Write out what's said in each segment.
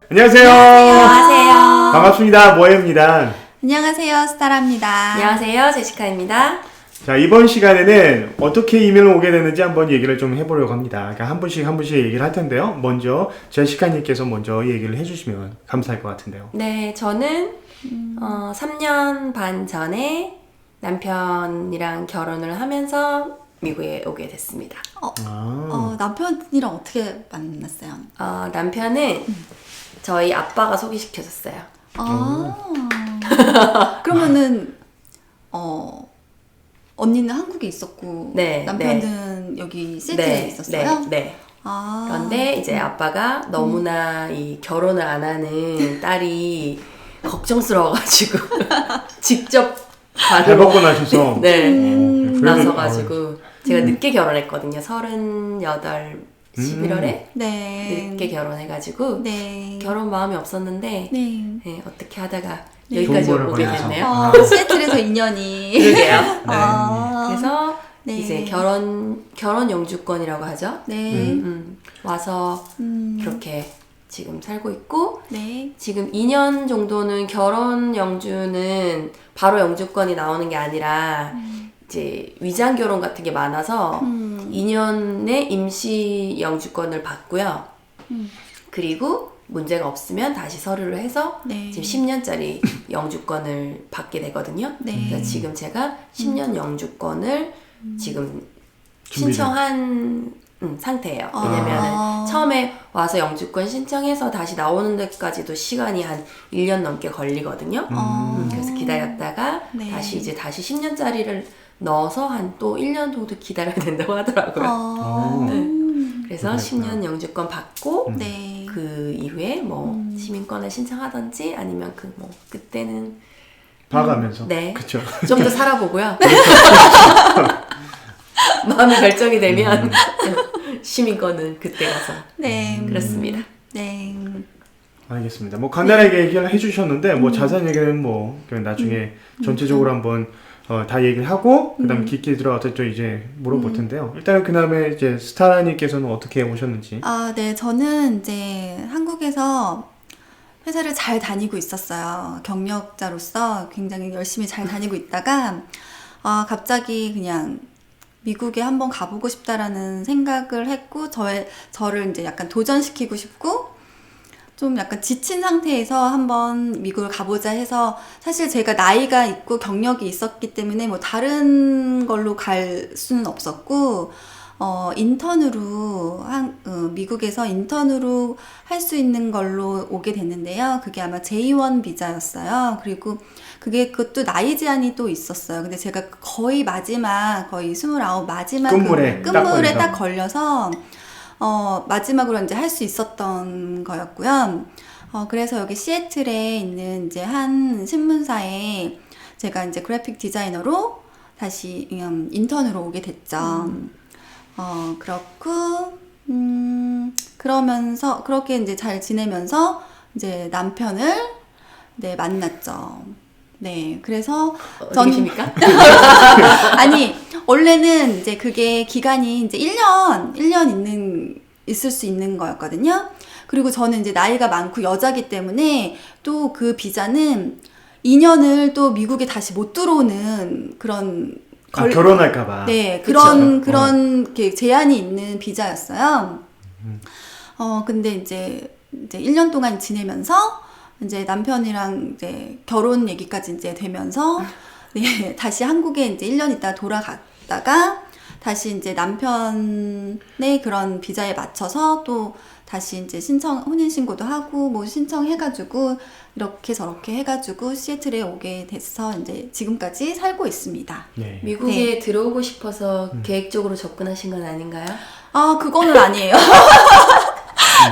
안녕하세요. 안녕하세요. 반갑습니다. 모에입니다. 안녕하세요. 스타라입니다. 안녕하세요. 제시카입니다. 자, 이번 시간에는 어떻게 이메일 오게 되는지 한번 얘기를 좀 해보려고 합니다. 그러니까 한 분씩 얘기를 할 텐데요. 먼저 제시카님께서 먼저 얘기를 해주시면 감사할 것 같은데요. 네, 저는 3년 반 전에 남편이랑 결혼을 하면서 미국에 오게 됐습니다. 남편이랑 어떻게 만났어요? 남편은 저희 아빠가 소개시켜줬어요. 그러면은 언니는 한국에 있었고 네, 남편은 여기 시애틀에 있었어요? 네. 그런데 이제 아빠가 너무나 이 결혼을 안 하는 딸이 걱정스러워가지고 직접 잘 먹고 나셔서 네. 그래도- 나서가지고 제가 늦게 결혼했거든요. 38 11월에 네. 늦게 결혼해가지고 네. 결혼 마음이 없었는데 네. 네, 어떻게 하다가 네. 여기까지 좋은 거를 오게 만나서. 됐네요. 시애틀에서 인연이. 그러게요. 그래서 네. 이제 결혼 영주권이라고 하죠. 네. 와서 이렇게 지금 살고 있고 네. 지금 2년 정도는 결혼 영주는 바로 영주권이 나오는 게 아니라 이제 위장 결혼 같은 게 많아서 2년의 임시 영주권을 받고요. 그리고 문제가 없으면 다시 서류를 해서 네. 지금 10년짜리 영주권을 받게 되거든요. 네. 그래서 지금 제가 10년 영주권을 지금 준비 중. 신청한 상태예요. 왜냐면 처음에 와서 영주권 신청해서 다시 나오는 데까지도 시간이 한 1년 넘게 걸리거든요. 그래서 기다렸다가 네. 다시 10년짜리를 넣어서 한 또 1년 정도 기다려야 된다고 하더라고요. 그래서 그렇구나. 10년 영주권 받고 네. 그 이후에 뭐 시민권을 신청하든지 아니면 그때는 봐가면서. 네. 그쵸. 좀 더 살아보고요. 마음이 결정이 되면 시민권은 그때 가서 네. 그렇습니다. 네. 알겠습니다. 뭐 간단하게 얘기를 해주셨는데 뭐 자세한 얘기는 뭐 나중에 전체적으로 한번 다 얘기를 하고 그다음 깊게 들어가서 또 이제 물어볼 텐데요. 일단은 그다음에 이제 스타라님께서는 어떻게 오셨는지. 네. 저는 이제 한국에서 회사를 잘 다니고 있었어요. 경력자로서 굉장히 열심히 잘 다니고 있다가 갑자기 그냥 미국에 한번 가보고 싶다라는 생각을 했고 저를 이제 약간 도전시키고 싶고 좀 약간 지친 상태에서 한번 미국을 가보자 해서 사실 제가 나이가 있고 경력이 있었기 때문에 뭐 다른 걸로 갈 수는 없었고 인턴으로 미국에서 인턴으로 할 수 있는 걸로 오게 됐는데요. 그게 아마 J1 비자였어요. 그리고 그것도 나이 제한이 또 있었어요. 근데 제가 거의 29 마지막 끝물에 딱 걸려서 마지막으로 이제 할 수 있었던 거였고요. 그래서 여기 시애틀에 있는 이제 한 신문사에 제가 이제 그래픽 디자이너로 다시 인턴으로 오게 됐죠. 그렇고, 그러면서, 그렇게 이제 잘 지내면서 이제 남편을 만났죠. 네, 그래서 어디 계십니까? 아니, 원래는 이제 그게 기간이 이제 1년 있을 수 있는 거였거든요. 그리고 저는 이제 나이가 많고 여자기 때문에 또 그 비자는 2년을 또 미국에 다시 못 들어오는 그런 결혼할까봐. 네, 그쵸. 그런 이렇게 제한이 있는 비자였어요. 근데 이제 1년 동안 지내면서 이제 남편이랑 이제 결혼 얘기까지 이제 되면서 네, 다시 한국에 이제 1년 있다 돌아갔다가 다시 이제 남편의 그런 비자에 맞춰서 또 다시 이제 혼인신고도 하고 뭐 신청해가지고 이렇게 저렇게 해가지고 시애틀에 오게 돼서 이제 지금까지 살고 있습니다. 네. 미국에 들어오고 싶어서 계획적으로 접근하신 건 아닌가요? 그거는 아니에요.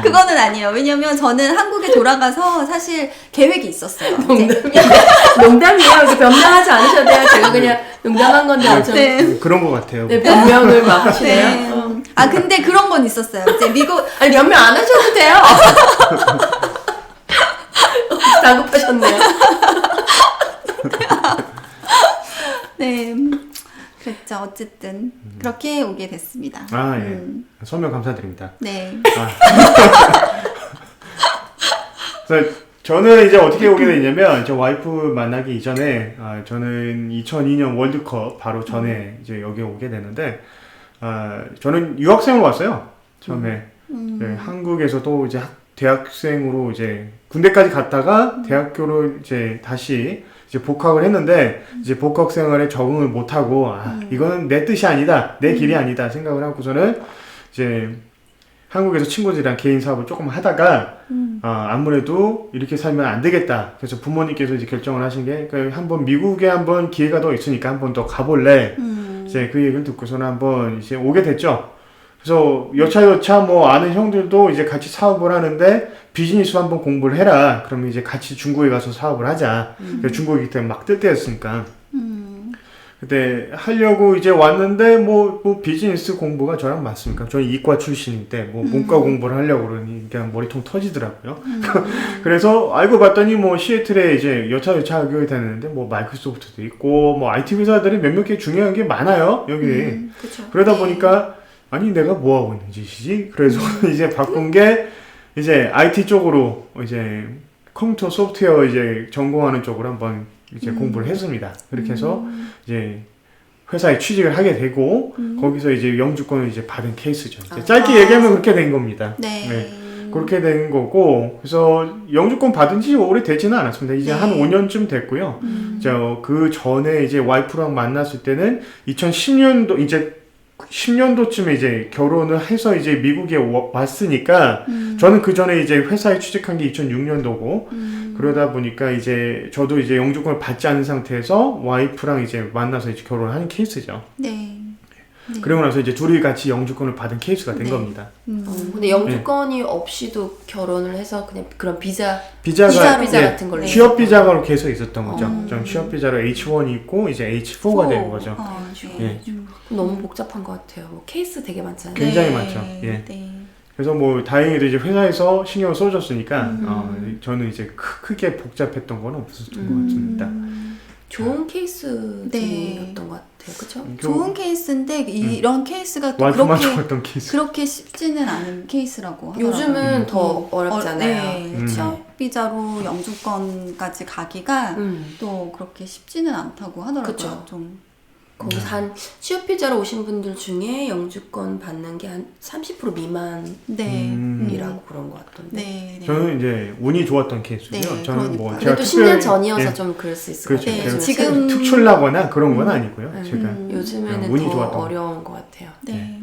그거는 아니에요. 왜냐면 저는 한국에 돌아가서 사실 계획이 있었어요. 농담이에요. 이렇게 변명하지 않으셔도 돼요. 제가 그냥 농담한 건데 엄청 네. 그런 것 같아요. 네, 변명을 막 하시네요. 네. 근데 그런 건 있었어요. 이제 미국, 아니 변명 안 하셔도 돼요. 다급하셨네요. 네. 그랬죠. 어쨌든. 그렇게 오게 됐습니다. 예. 설명 감사드립니다. 네. 그래서 저는 이제 어떻게 오게 됐냐면 저 와이프 만나기 이전에 저는 2002년 월드컵 바로 전에 이제 여기 오게 되는데 저는 유학생으로 왔어요. 처음에 네, 한국에서도 이제 대학생으로 이제 군대까지 갔다가 대학교로 이제 다시 이제 복학을 했는데 이제 복학 생활에 적응을 못하고 이거는 내 뜻이 아니다, 내 길이 아니다 생각을 하고서는 이제 한국에서 친구들이랑 개인 사업을 조금 하다가 아무래도 이렇게 살면 안 되겠다. 그래서 부모님께서 이제 결정을 하신 게 한번 미국에 한번 기회가 더 있으니까 한번 더 가볼래. 이제 그 얘기를 듣고서는 한번 이제 오게 됐죠. 그래서 여차여차 뭐 아는 형들도 이제 같이 사업을 하는데 비즈니스 한번 공부를 해라. 그러면 이제 같이 중국에 가서 사업을 하자. 중국이기 때문에 막 뜰 때였으니까. 그때 하려고 이제 왔는데 뭐 비즈니스 공부가 저랑 맞습니까? 저는 이과 출신인데 뭐 문과 공부를 하려고 그러니 그냥 머리통 터지더라고요. 그래서 알고 봤더니 뭐 시애틀에 이제 여차여차 하게 되는데 뭐 마이크로소프트도 있고 뭐 IT 회사들이 몇몇 개 중요한 게 많아요 여기. 그쵸. 그러다 보니까 아니 내가 뭐 하고 있는 짓이지? 그래서 이제 바꾼 게 이제 IT 쪽으로 이제 컴퓨터 소프트웨어 이제 전공하는 쪽으로 한번 이제 공부를 했습니다. 그렇게 해서 이제 회사에 취직을 하게 되고 거기서 이제 영주권을 이제 받은 케이스죠. 이제 짧게 얘기하면 그렇게 된 겁니다. 네. 그렇게 된 거고 그래서 영주권 받은 지 오래되지는 않았습니다. 이제 네. 한 5년쯤 됐고요. 그 전에 이제 와이프랑 만났을 때는 2010년도 이제 10년도쯤에 이제 결혼을 해서 이제 미국에 왔으니까 저는 그 전에 이제 회사에 취직한 게 2006년도고 그러다 보니까 이제 저도 이제 영주권을 받지 않은 상태에서 와이프랑 이제 만나서 이제 결혼을 하는 케이스죠. 네. 그러고 나서 이제 둘이 같이 영주권을 받은 케이스가 된 겁니다. 근데 영주권이 없이도 결혼을 해서 그냥 그런 비자 비자가 같은 걸로 취업 비자가 계속 있었던 거죠. 좀 취업 비자로 H1이 있고 이제 H4가 되는 거죠. 네. 너무 복잡한 것 같아요. 뭐 케이스 되게 많잖아요. 굉장히 많죠. 예. 네. 그래서 뭐 다행히도 이제 회사에서 신경을 써줬으니까 저는 이제 크게 복잡했던 건 없었던 것 같습니다. 좋은 케이스들이었던 것 같아요. 그렇죠? 좋은 케이스인데 이런 케이스가 또 와이프만 좋았던 케이스. 그렇게 쉽지는 않은 케이스라고 하더라고요. 요즘은 더 어렵잖아요. 네. 취업 비자로 영주권까지 가기가 또 그렇게 쉽지는 않다고 하더라고요. 그쵸. 좀. 거기서 한 취업 비자로 오신 분들 중에 영주권 받는 게 한 30% 미만이라고 네. 그런 것 같던데. 네. 네. 저는 이제 운이 좋았던 케이스고요. 네, 저는 뭐 그러니까. 제가 근데 또 10년 특별히- 전이어서 예. 좀 그럴 수 있을 그렇죠. 것 같아요. 제가 지금 특출나거나 그런 건 아니고요. 제가 요즘에는 운이 더 좋았던 어려운 것 같아요. 네.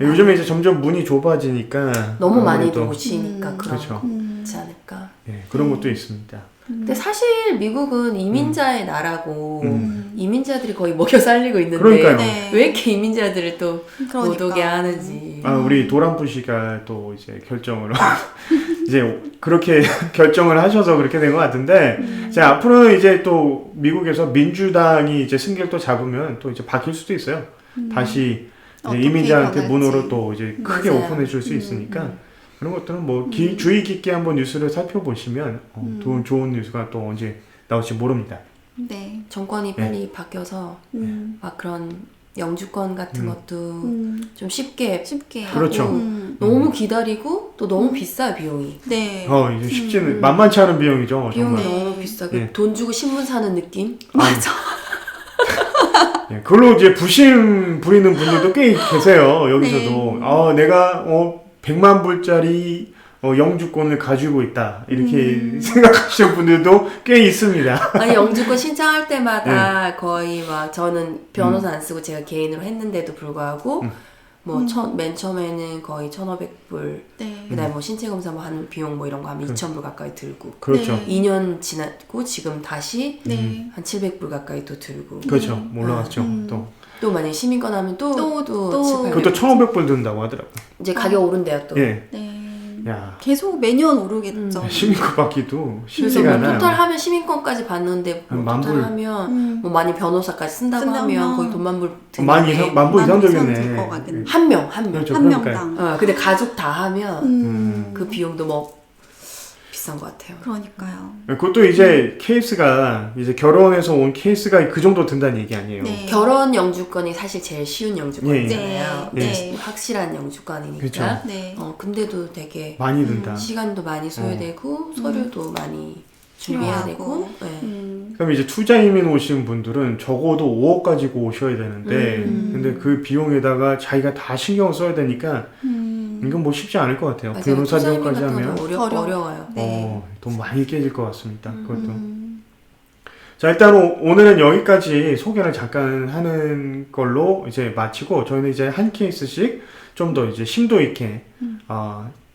요즘에 이제 점점 문이 좁아지니까 너무 많이 아무래도- 오시니까 그렇죠. 그렇지 않을까. 예, 그런 것도 있습니다. 근데 사실 미국은 이민자의 나라고 이민자들이 거의 먹여 살리고 있는데 그러니까요. 네. 왜 이렇게 이민자들을 또 못 그러니까. 오게 하는지. 우리 도란프 씨가 또 이제 결정을 이제 그렇게 결정을 하셔서 그렇게 된 것 같은데 이제 앞으로는 이제 또 미국에서 민주당이 이제 승계를 또 잡으면 또 이제 바뀔 수도 있어요. 다시 이제 어떻게 이민자한테 변할지. 문으로 또 이제 크게 맞아요. 오픈해 줄 수 있으니까 그런 것들은 뭐 주의 깊게 한번 뉴스를 살펴보시면 좋은 뉴스가 또 언제 나올지 모릅니다. 네. 정권이 빨리 바뀌어서 막 그런 영주권 같은 것도 좀 쉽게 하고 그렇죠. 너무 기다리고 또 너무 비싸요 비용이. 네. 이제 쉽지는 만만치 않은 비용이죠. 비용이 정말. 너무 비싸고 네. 돈 주고 신문 사는 느낌? 맞아. 예, 그걸로 이제 부심 부리는 분들도 꽤 계세요. 여기서도 내가 100만 불짜리 영주권을 가지고 있다 이렇게 생각하시는 분들도 꽤 있습니다. 아니 영주권 신청할 때마다 거의 막 저는 변호사 안 쓰고 제가 개인으로 했는데도 불구하고 뭐 맨 처음에는 거의 1,500불 네. 그다음에 뭐 신체 검사 뭐 하는 비용 뭐 이런 거 하면 2,000불 가까이 들고 그렇죠. 네. 2년 지났고 지금 다시 네. 한 700불 가까이 또 들고 그렇죠. 올라갔죠. 또 만약에 시민권 하면 또 또 7, 800불. 그것도 1,500불 든다고 하더라고요. 이제 가격 오른대요 또. 예. 네. 야, 계속 매년 오르겠죠. 시민권 받기도 그래서 쉽지가 뭐 않아요. 토탈 하면 시민권까지 받는데 뭐 한 토탈 10,000불. 하면 뭐 많이 변호사까지 쓴다고 쓴다면 하면 거의 돈 만불 만 이상, 만불 이상 들 들겠네. 것 같은데. 한 명. 그렇죠. 한 그러니까요. 명당. 근데 가족 다 하면 음. 그 비용도 뭐 비싼 것 같아요. 그러니까요. 그것도 이제 케이스가 이제 결혼해서 온 케이스가 그 정도 든다는 얘기 아니에요. 네. 결혼 영주권이 사실 제일 쉬운 영주권이잖아요. 네. 네. 확실한 영주권이니까. 그쵸. 네. 근데도 되게 많이 든다. 시간도 많이 소요되고 서류도 많이 준비해야 필요하고. 되고. 네. 그럼 이제 투자 이민 오신 분들은 적어도 5억 가지고 오셔야 되는데, 근데 그 비용에다가 자기가 다 신경을 써야 되니까, 이건 뭐 쉽지 않을 것 같아요. 맞아요. 변호사 투자 이민 비용까지 같은 하면, 건 어려워요. 네. 돈 많이 깨질 것 같습니다. 그것도. 자, 일단 오늘은 여기까지 소개를 잠깐 하는 걸로 이제 마치고, 저희는 이제 한 케이스씩 좀 더 이제 심도 있게,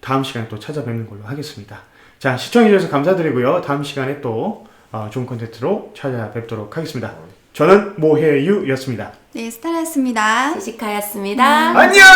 다음 시간에 또 찾아뵙는 걸로 하겠습니다. 자, 시청해주셔서 감사드리고요. 다음 시간에 또 좋은 콘텐츠로 찾아뵙도록 하겠습니다. 저는 모혜유였습니다. 네, 스타라였습니다. 제시카였습니다. 안녕!